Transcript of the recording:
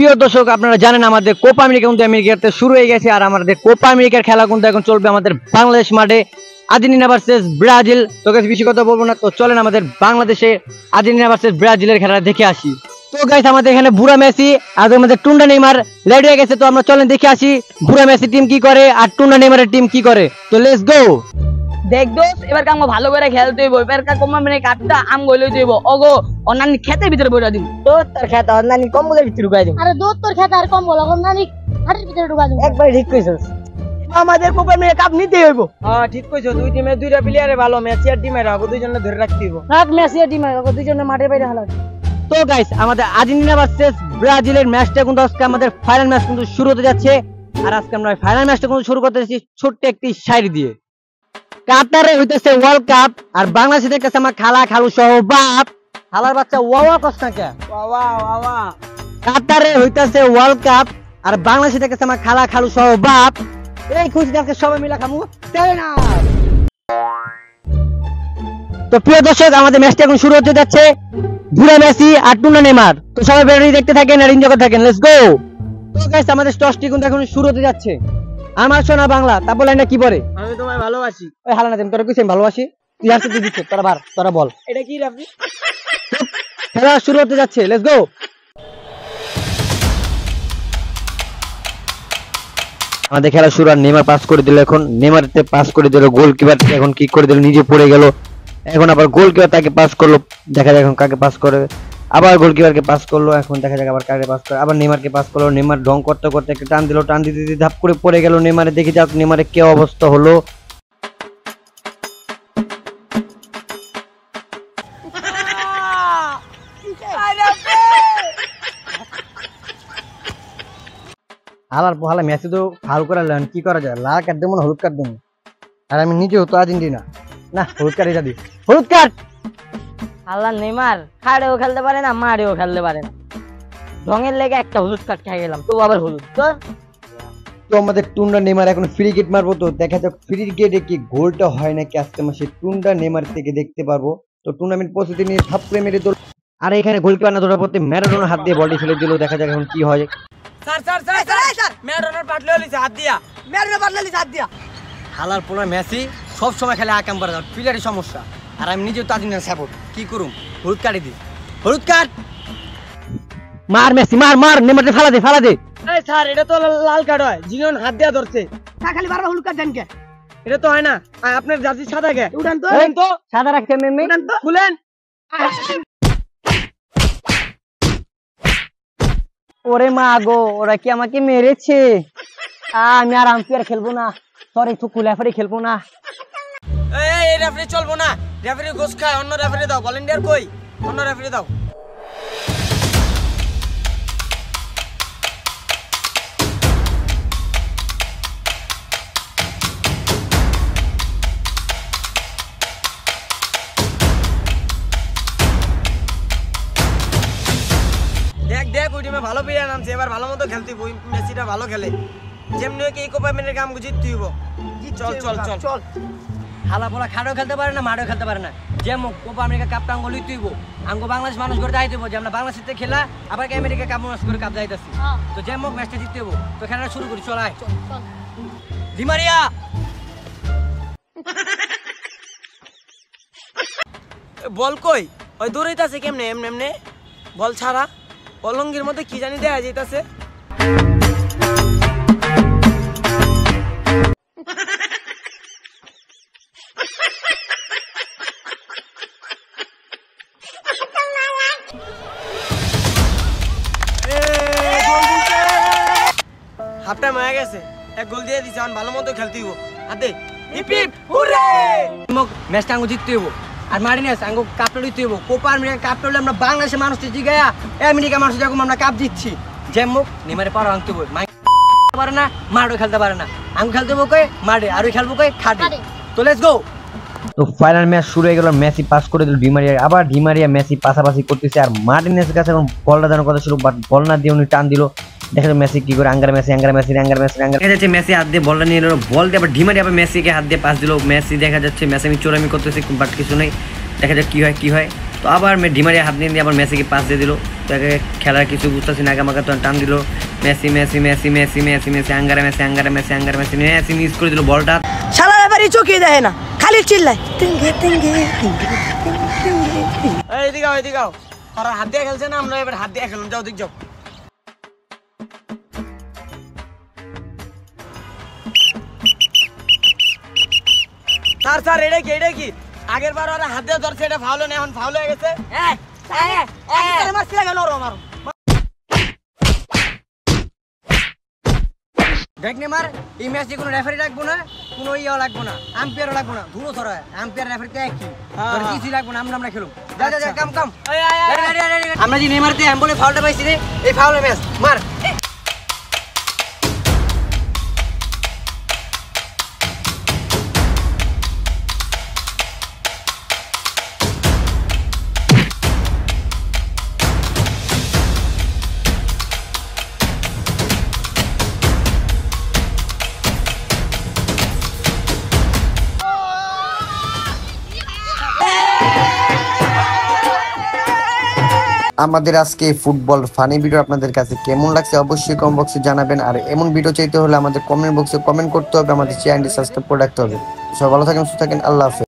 প্রিয় দর্শক, আপনারা জানেন আমাদের কোপা আমেরিকা কিন্তু আমেরিকাতে শুরু হয়ে গেছে। আর আমাদের কোপা আমেরিকার খেলা কিন্তু এখন চলবে আমাদের বাংলাদেশ মাঠে, আর্জেন্টিনা ভার্সেস ব্রাজিল। তো গাইস বেশি কথা বলবো না, তো চলেন আমাদের বাংলাদেশে আর্জেন্টিনা ভার্সেস ব্রাজিলের খেলা দেখে আসি। তো গাইস আমাদের এখানে বুড়া মেসি আর আমাদের টুন্ডা নেইমার রেডি হয়ে গেছে। তো আমরা চলেন দেখে আসি বুড়া মেসি টিম কি করে আর টুন্ডা নেইমারের টিম কি করে। তো লেটস গো। দেখ দোস্ত, এবার কাম ভালো করে খেলতে হইব। এবার কম মানে কাটটা আম গইলই দেব ওগো অন্যান্য খেতের ভিতরে বইরা দিব। তো তোর খেত অন্যান্য কম্বলের ভিতরে ঢুকাই দিব। আরে দোস্ত তোর খেত আর কম্বল অন্যান্য হাড়ির ভিতরে ঢুকাই দিব। একবার ঠিক কইছস। আমাদের কোপা আমেরিকা কাপ নিতেই হইব। হ্যাঁ ঠিক কইছো, দুই টিমে দুইটা প্লেয়ারে ভালো, মেসি আর টিমের আগে দুইজনে ধরে রাখতে হইব। রাখ মেসি আর টিমে ওগো দুইজনে মাঠে বাইরে হালা। তো গাইস আমাদের আর্জেন্টিনা ভার্সেস ব্রাজিলের ম্যাচটা কিন্তু আজকে আমাদের ফাইনাল ম্যাচ কিন্তু শুরু হতে যাচ্ছে। আর আজকে আমরা ফাইনাল ম্যাচটা কিন্তু শুরু করতে যাচ্ছি ছোট্ট একটি শাড়ি দিয়ে। কাতারে হইতেছে ওয়ার্ল্ড কাপ আর বাংলাদেশে দেখতেছে আমার খালা খালু সহ বাপ খালার বাচ্চা ওয়াওয়া কষ্ট কে ওয়া ওয়া কাতারে হইতেছে ওয়ার্ল্ড কাপ আর বাংলাদেশে দেখতেছে আমার খালা খালু সহ বাপ। এই খুশি আজকে সবাই মিলে খামু তাই না। তো প্রিয় দর্শক, আমাদের ম্যাচটা এখন শুরু হতে যাচ্ছে। বুড়া মেসি আর টুনা নেইমার। তো সবাই বেরিয়ে দেখতে থাকেন আর এনজয় করতে থাকেন। Let's go. তো গাইস আমাদের টসটি কিন্তু এখন শুরু হতে যাচ্ছে। আমার সোনা বাংলা, তারপর লাইনটা কি পড়ে? আমি তোমায় ভালোবাসি। ওই হালা না দেন, তোরা কইছিস আমি ভালোবাসি, তুই আসতে তুই দিচ্ছিস, তোরা বার তোরা বল। এটা কি রাফি? খেলা শুরু হতে যাচ্ছে। Let's go. আমাদের খেলা শুরু। আর নেইমার পাস করে দিল, এখন নেইমারতে পাস করে দিল, গোলকিপার এখন কি করে দিল, নিজে পড়ে গেল। এখন আবার গোলকিপার তাকে পাস করলো, দেখা যাক এখন কাকে পাস করে। আবার গোলকিপারকে পাস করলো, এখন দেখা যাক আবার কাকে পাস করে। আবার নেইমারকে পাস করলো, নেইমার ঢং করতে করতে একটা টান দিল, টান দিতে দিতে ধাপ করে পড়ে গেল নেইমারে। দেখে যাক নেইমারের কি অবস্থা হলো। হালার পোহালা মেসি তো ফাউল করে লেন, কি করা যায়? লাল কার্ড দেবো না হলুদ কার্ড দেবো? আর আমি নিজে হতো আর্জেন্টিনা, না হলুদ কার্ড এটা দিই, হলুদ কার্ড। আল্লাহ নেইমার খাড়েও খেলতে পারে না, মারেও খেলতে পারে না। ঢঙের লেগে একটা হলুদ কার্ড খেয়ে গেলাম, তো আবার হলুদ। তো আমাদের টুন্ডা নেইমার এখন ফ্রি কিক মারবো। তো দেখা যাক ফ্রি কিকে কি গোলটা হয় নাকি আজকে আমরা সেই টুন্ডা নেইমার থেকে দেখতে পারবো। তো টুর্নামেন্ট প্রস্তুতি নিয়ে থাপড়ে মেরে দিল। আর এখানে গোলকিপার না ধরার পথে ম্যারাডোনার হাত দিয়ে বলটি ফেলে দিল। দেখা যাক এখন কি হয়। স্যার স্যার স্যার স্যার ম্যারাডোনার পাটলে লিছে হাত দিয়া, ম্যারাডোনার পাটলে লিছে হাত দিয়া। হালার পোলা মেসি সব সময় খেলে আকাম করে, প্লেয়ারের সমস্যা। আর আমি নিজেও তো আর্জেন্টিনা সাপোর্ট, কি করুম? হলুদ কার্ডই দিই, হলুদ কার্ড। মার মেসি মার মার, নেইমারকে ফালা দে ফালা দে। এই স্যার এটা তো লাল কার্ড হয়, জিনিয়ন হাত দিয়া ধরছে। তা খালি বারবার হলুদ কার্ড দেন কে? এটা তো হয় না। আপনার জার্সি সাদা কে? উঠান তো, উঠান তো। সাদা রাখতে মেমে, উঠান তো, খুলেন। ওরে মা গো, ওরা কি আমাকে মেরেছে? আমি আর আম্পায়ার খেলবো না, সরি থুকু রেফারি খেলবো না। এই রেফারি চলবো না, রেফারি গোস খায়। অন্য রেফারি দাও, ভলান্টিয়ার কই? অন্য রেফারি দাও। দেখ দেখ ওই টিমে ভালো প্লেয়ার নামছে, এবার ভালো মতো খেলতে হইব। মেসিটা ভালো খেলে, যেমনি হোক এই কোপা আমেরিকার কাম জিততে হইব। চল চল চল চল। হালা পোলা খাড়েও খেলতে পারে না, মাঠেও খেলতে পারে না। যেমন কোপা আমেরিকা কাপটা আঙ্গ লিতে হইব, আঙ্গ বাংলাদেশ মানুষ করে যাইতে হইব যে আমরা বাংলাদেশে খেলা আবার আমেরিকা কাপ মানুষ করে কাপ যাইতেছি। তো যেমন ম্যাচটা জিততে হইব, তো খেলাটা শুরু করি। চল আয় দি মারিয়া। বল কই? ওই দৌড়াইতাছে কেমনে? এমনে এমনে বল ছাড়া অলঙ্গির মধ্যে কি জানি দেখা যাইতাছে। হাফ টাইম হয়ে গেছে, এক গোল দিয়ে দিছে, এখন ভালো মতো খেলতে হইব। হাতে হিপ হিপ হুররে। ম্যাচটা আঙ্গ জিততে হইব আর মারিনেস আঙ্গ কাপটা লিতে হইব। কোপা আমেরিকা কাপটা হলে আমরা বাংলাদেশের মানুষকে জিগায়া আমেরিকা মানুষ যখন আমরা কাপ জিতছি। যেমন নেইমারে পারো আনতে হইব, পারে না, মাঠও খেলতে পারে না। আঙ্গ খেলতে হইব কই মাঠে, আর ওই খেলবো কই খাটে। তো লেটস গো। তো ফাইনাল ম্যাচ শুরু হয়ে গেল, মেসি পাস করে দিল ডিমারিয়া, আবার ডিমারিয়া মেসি পাশাপাশি করতেছে। আর মার্টিনেসের কাছে এখন বলটা দেওয়ার কথা ছিল, বাট বল না দিয়ে উনি টান দিল। দেখা যাচ্ছে মেসি কি করে, আঙ্গার মেসি আঙ্গার মেসি আঙ্গার মেসি আঙ্গার। দেখা যাচ্ছে মেসি হাত দিয়ে বলটা নিয়ে নিল, বল দিয়ে আবার ডিমারিয়া আবার মেসিকে হাত দিয়ে পাস দিল। মেসি দেখা যাচ্ছে মেসি আমি চোরামি করতেছি, বাট কিছু নেই, দেখা যাক কি হয় কি হয়। তো আবার ডিমারিয়া হাত নিয়ে আবার মেসিকে পাস দিয়ে দিল। তো একে খেলার কিছু বুঝতেছি না, আমাকে তো টান দিল Messi Messi Messi Messi Messi Messi Angara Messi Angara Messi Angara Messi Messi miss করে দিল বলটা। শালা ব্যাপারে চোখে দেয় না, খালি চিল্লায়। এদিকে আও এদিকে আও, ওরা হাত দিয়ে খেলছে না, আমরা এবার হাত দিয়ে খেলুন, যাও দিক যাও। স্যার এটা কি আগের বার ওরা হাত দিয়ে ধরছে, এটা ফাউল না, এখন ফাউল হয়ে গেছে। দেখ নেমার, এই ম্যাচে কোনো রেফারি রাখবো না, কোনো ইয়ে লাগবো না, আম্পায়ারও লাগবো না, ধুলো ধরা আম্পায়ার রেফারি তো একই, কিছুই লাগবো না, আমরা খেলুম। যা যা যা, কাম কাম। আমরা যে নেমারতে বলে ফাউলটা পাইছি রে, এই ফাউলের ম্যাচ মার। আমাদের আজকে ফুটবল ফানি ভিডিও আপনাদের কাছে কেমন লাগছে অবশ্যই কমেন্ট বক্সে জানাবেন। আর এমন ভিডিও চাইতে হলে আমাদের কমেন্ট বক্সে কমেন্ট করতে হবে, আমাদের চ্যানেলটি সাবস্ক্রাইব করে রাখতে হবে। সবাই ভালো থাকেন, সুস্থ থাকেন, আল্লাহ হাফেজ।